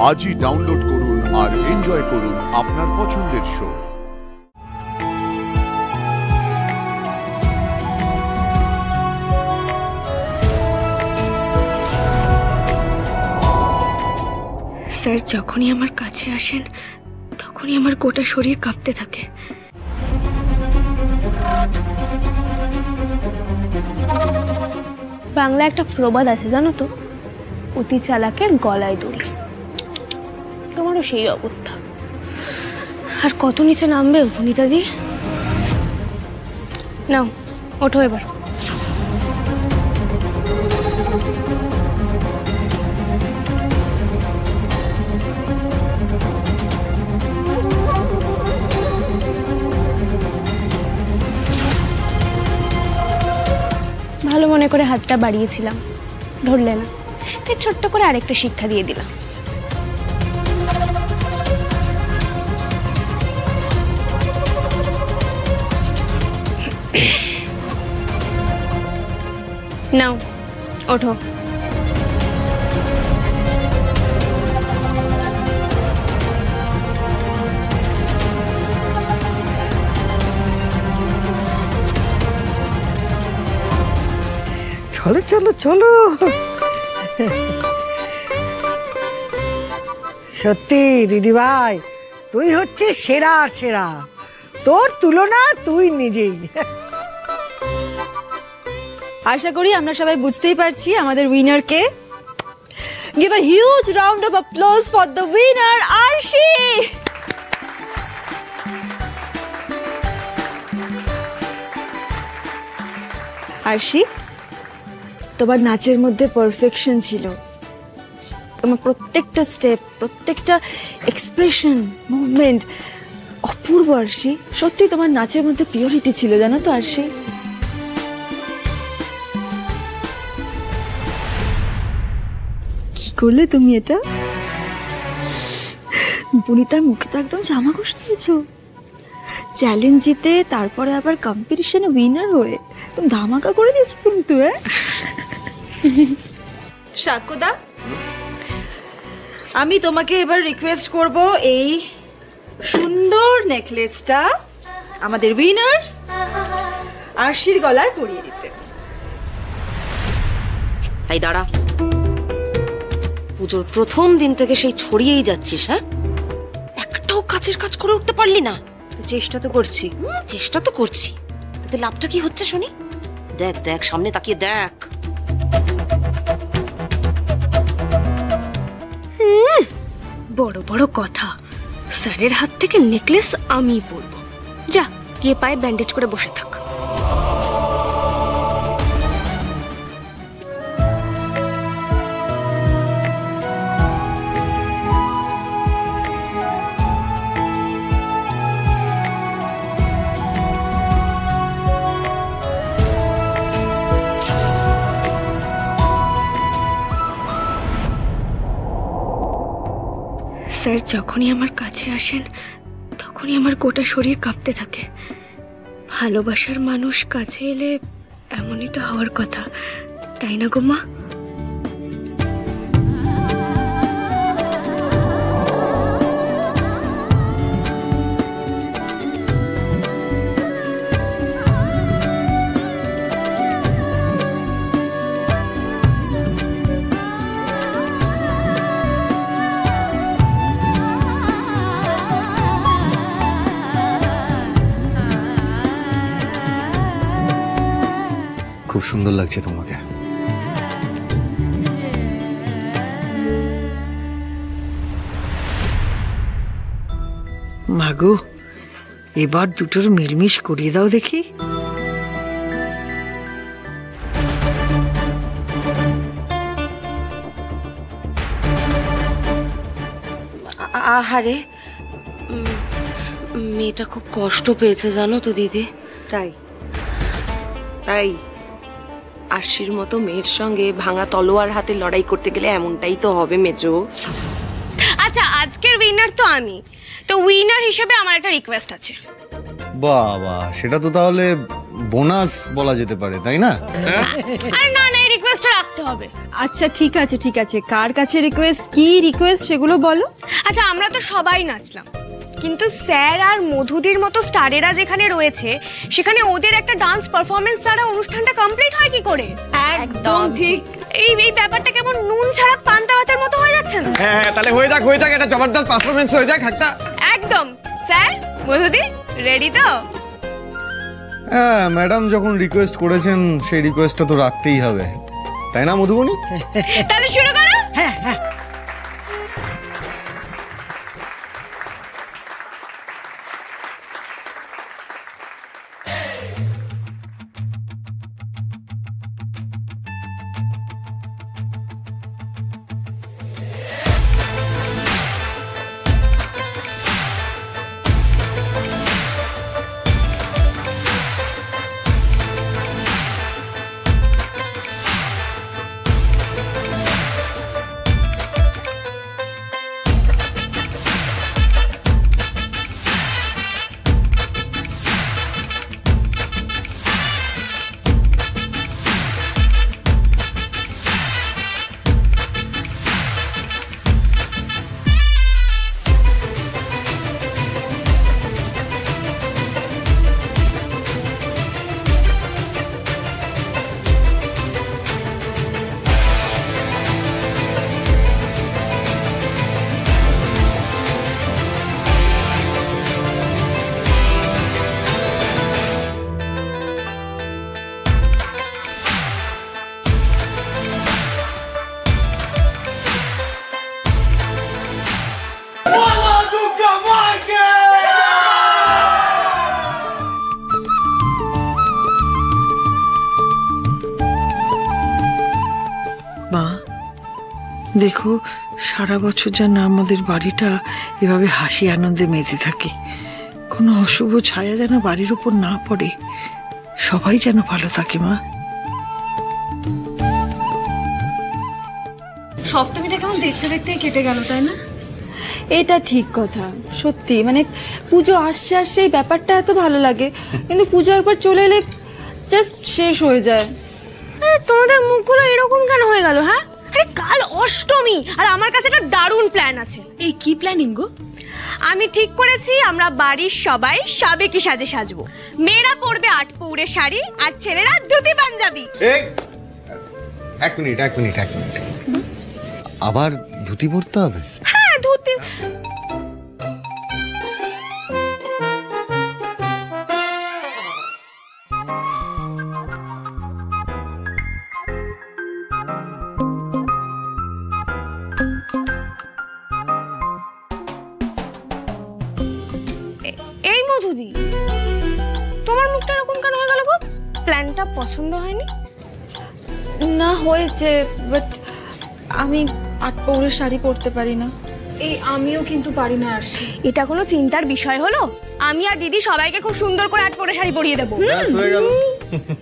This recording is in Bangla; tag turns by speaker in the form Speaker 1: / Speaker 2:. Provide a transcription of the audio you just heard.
Speaker 1: আজই ডাউনলোড করুন আর এনজয় করুন আপনার পছন্দের শো।
Speaker 2: স্যার যখনই আমার কাছে আসেন তখনই আমার গোটা শরীর কাঁপতে থাকে। বাংলা একটা প্রবাদ আছে জানো তো, অতি চালাকের গলায় দড়ি। তোমারও সেই অবস্থা। আর কত নিচে নামবে ভনিতাদি? নাও ওঠো এবার। ভালো মনে করে হাতটা বাড়িয়েছিলাম, ধরলে না, তাই ছোট্ট করে আরেকটা শিক্ষা দিয়ে দিলাম। নাও ওঠো।
Speaker 3: চলো চলো চলো। সত্যি দিদিভাই, তুই হচ্ছে সেরা সেরা, তোর তুলনা তুই নিজেই।
Speaker 4: আশা করি আমরা সবাই বুঝতেই পারছি আমাদের winner K. Give a huge round of applause for the winner, আরশি। আরশি, তোমার নাচের মধ্যে পারফেকশন ছিল। তোমার প্রত্যেকটা স্টেপ, প্রত্যেকটা এক্সপ্রেশন, মুভমেন্ট অপূর্ব আরশি। সত্যি তোমার নাচের মধ্যে পিওরিটি ছিল, জানো তো আরশি। কি করলে তুমি এটা? বনিতার মুখে তো একদম জামা কষে দিয়েছো। চ্যালেঞ্জ জিতে তারপরে আবার কম্পিটিশনে উইনার হয়ে তুমি ধামাকা করে দিয়েছো কিন্তু। সাকুদা, আমি তোমাকে এবার রিকোয়েস্ট করব এই সুন্দর নেকলেসটা আমাদের উইনার আরশির গলায় পরিয়ে দিতে।
Speaker 5: এই দাঁড়া, পুজোর প্রথম দিন থেকে সেই ছড়িয়েই যাচ্ছিস। হ্যাঁ, একটাও কাজের কাজ করে উঠতে পারলি না? চেষ্টা তো করছি, চেষ্টা তো করছি, তাতে লাভটা কি হচ্ছে শুনি? দেখ দেখ, সামনে তাকিয়ে দেখ।
Speaker 2: বড় বড় কথা। স্যারের হাত থেকে নেকলেস আমি পরবো। যা গিয়ে পায়ে ব্যান্ডেজ করে বসে থাক। স্যার যখনই আমার কাছে আসেন তখনই আমার গোটা শরীর কাঁপতে থাকে। ভালোবাসার মানুষ কাছে এলে এমনই তো হওয়ার কথা, তাই না গো মা?
Speaker 6: খুব সুন্দর লাগছে তোমাকে।
Speaker 3: মাগো, এবার দুটোর মিলমিশ করিয়ে দাও দেখি।
Speaker 5: আহারে, মেয়েটা খুব কষ্ট পেয়েছে জানো তো দিদি।
Speaker 7: তাই তাই আরশির মতো মেয়ের সঙ্গে ভাঙা তলোয়ার হাতে লড়াই করতে গেলে এমনটাই তো হবে মেজো।
Speaker 2: আচ্ছা, আজকের উইনার তো আমি, তো উইনার হিসেবে আমার একটা রিকোয়েস্ট আছে।
Speaker 6: বাবা, সেটা তো তাহলে বোনাস বলা যেতে পারে, তাই না?
Speaker 2: আরে না না, এই রিকোয়েস্টটা রাখতে হবে।
Speaker 4: আচ্ছা ঠিক আছে ঠিক আছে, কার কাছে রিকোয়েস্ট, কি রিকোয়েস্ট সেগুলো বলো।
Speaker 2: আচ্ছা আমরা তো সবাই নাচলাম, কিন্তু স্যার আর মধুদির মতো স্টারেরা যেখানে রয়েছে সেখানে ওদের একটা ডান্স পারফরমেন্স ছাড়া অনুষ্ঠানটা কমপ্লিট হয় কি করে? একদম ঠিক। এই এই ব্যাপারটা কেমন নুন ছাড়া পান্তা ভাতের মতো হয়ে যাচ্ছে না?
Speaker 6: হ্যাঁ তাহলে হয়ে যাক একটা জবরদস্ত পারফরমেন্স হয়ে যাক একটা।
Speaker 2: একদম। স্যার মধুদি রেডি তো?
Speaker 6: হ্যাঁ ম্যাডাম যখন রিকোয়েস্ট করেছেন সেই রিকোয়েস্টটা তো রাখতেই হবে, তাই না মধুবনী?
Speaker 2: তাহলে শুরু করো।
Speaker 3: হ্যাঁ হ্যাঁ
Speaker 8: মা দেখো, সারা বছর যেন আমাদের বাড়িটা এভাবে হাসি আনন্দে মেতে থাকে, কোনো অশুভ ছায়া যেন বাড়ির উপর না পড়ে, সবাই যেন ভালো থাকে। মা
Speaker 2: সপ্তমীটা কেমন দেখতে দেখতে কেটে গেল তাই না?
Speaker 4: এটা ঠিক কথা, সত্যি মানে পুজো আসছে আসছে এই ব্যাপারটা এত ভালো লাগে, কিন্তু পুজো একবার চলে এলে জাস্ট শেষ হয়ে যায়।
Speaker 2: আরে তোমাদের মুখগুলো এরকম কেন হয়ে গেল? হ্যাঁ, আরে কাল অষ্টমী আর আমার কাছে একটা দারুণ প্ল্যান আছে।
Speaker 9: এই কি প্ল্যানিং গো?
Speaker 2: আমি ঠিক করেছি আমরা বাড়ির সবাই সাবেকি সাজে সাজবো। মেয়েরা পরবে 8 পৌরের শাড়ি আর ছেলেরা ধুতি পাঞ্জাবি।
Speaker 6: এই এক মিনিট আবার ধুতি পরতে হবে?
Speaker 2: হ্যাঁ ধুতি। এই মধুদি, তোমার মুখটা এরকম কেন হয়ে গেল গো? প্ল্যানটা পছন্দ হয়নি?
Speaker 4: না হয়েছে, বাট আমি 8 পৌরের শাড়ি পরতে পারি না।
Speaker 9: এই আমিও কিন্তু পারি না আরশি।
Speaker 2: এটা কোনো চিন্তার বিষয় হলো? আমি আর দিদি সবাইকে খুব সুন্দর করে 8 পৌরের শাড়ি পরিয়ে দেবো।
Speaker 6: ব্যাস হয়ে গেল।